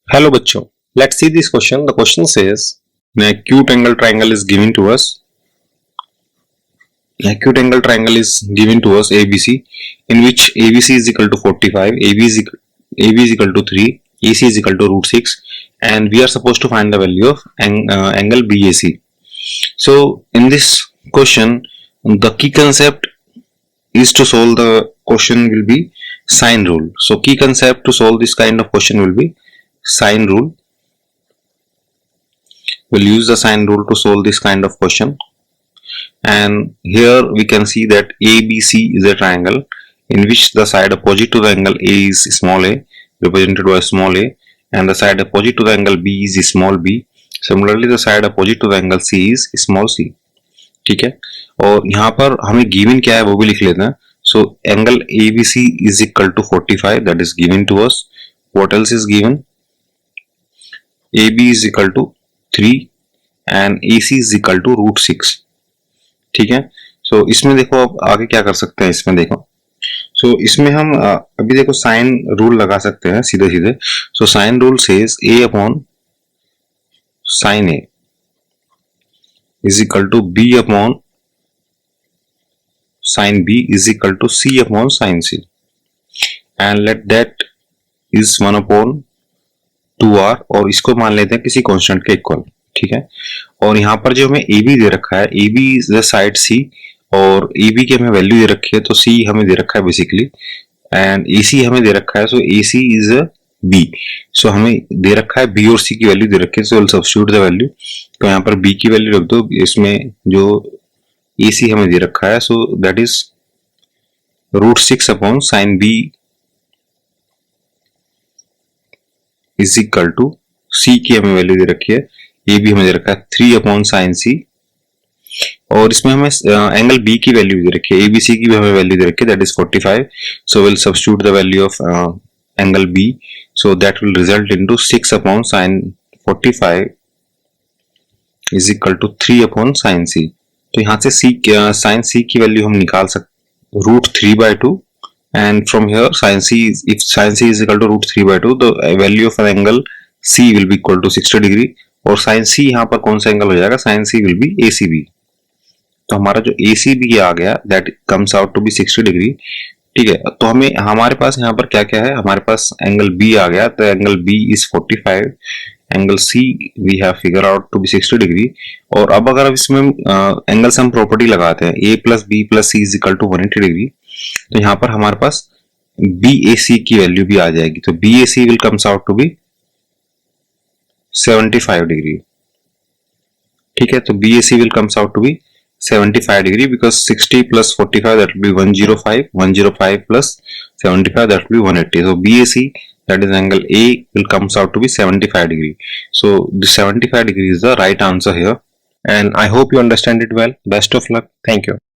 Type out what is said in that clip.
Hello बच्चों, let's see this question. The question says an acute angle triangle is given to us. An acute angle triangle is given to us ABC, in which ABC is equal to 45, AB is equal to 3, AC is equal to root 6, and we are supposed to find the value of angle BAC. So in this question, the key concept is to solve the question will be sine rule. So key concept to solve this kind of question will be sine rule. We'll use the sine rule to solve this kind of question. And here we can see that ABC is a triangle in which the side opposite to the angle A is small a, represented by small a, and the side opposite to the angle B is small b. Similarly, the side opposite to the angle C is small c. ठीक है, और यहाँ पर हमें given क्या है वो भी लिख लेते हैं. So angle ABC is equal to 45, that is given to us. What else is given? AB is equal to 3 and AC is equal to root 6. ठीक है. So इसमें देखो अब आगे क्या कर सकते हैं. इसमें देखो, so इसमें हम अभी देखो साइन रूल लगा सकते हैं सीधे सीधे. So sine rule says A upon sine A is equal to B upon sin B is equal to C upon sin C, and let that is 1 upon 2r, और इसको मान लेते हैं किसी कांस्टेंट के इक्वल. ठीक है, और यहाँ पर जो हमें AB दे रखा है, AB is the side C, और AB की हमें वैल्यू दे रखी है तो C हमें दे रखा है बेसिकली, एंड AC हमें दे रखा है, सो AC इज B. सो हमें दे रखा है B और C की वैल्यू दे रखी है, so will substitute the value. तो यहाँ पर B की वैल्यू रख दो, इसमें जो AC हमें दे रखा है, so that is root 6 upon sine B is equal to C की हमें वैल्यू दे रखी है, AB हमें दे रखा है 3 अपॉन साइन C, और इसमें हमें एंगल B की वैल्यू दे रखी है, ABC की भी हमें वैल्यू दे रखी है, that is 45. So will substitute the value of angle B, so that will result into 6 upon sin 45 is equal to 3 upon sin C. तो यहाँ से sin C की वैल्यू हम निकाल सकते root 3/2, and from here sin C if sin C is equal to root 3/2, the value of an angle C will be equal to 60 degree, और sin C यहाँ पर कौन सा एंगल हो जाएगा, sin C will be ACB. तो हमारा जो ACB आ गया that comes out to be 60 degree. ठीक है, तो हमें हमारे पास यहाँ पर क्या क्या है, हमारे पास एंगल B आ गया, तो angle B is 45, angle C we have figure out to be 60 degree. और अब अगर इसमें एंगल सम प्रॉपर्टी लगाते हैं, A plus B plus C is equal to 180 degree, तो यहाँ पर हमारे पास BAC की वैल्यू भी आ जाएगी. तो BAC will comes out to be 75 degree. ठीक है, तो BAC will comes out to be 75 degree, because 60 plus 45 that will be 105, 105 plus 75 that will be 180. So BAC, that is angle A, will comes out to be 75 degree. So the 75 degree is the right answer here, and I hope you understand it well. Best of luck. Thank you.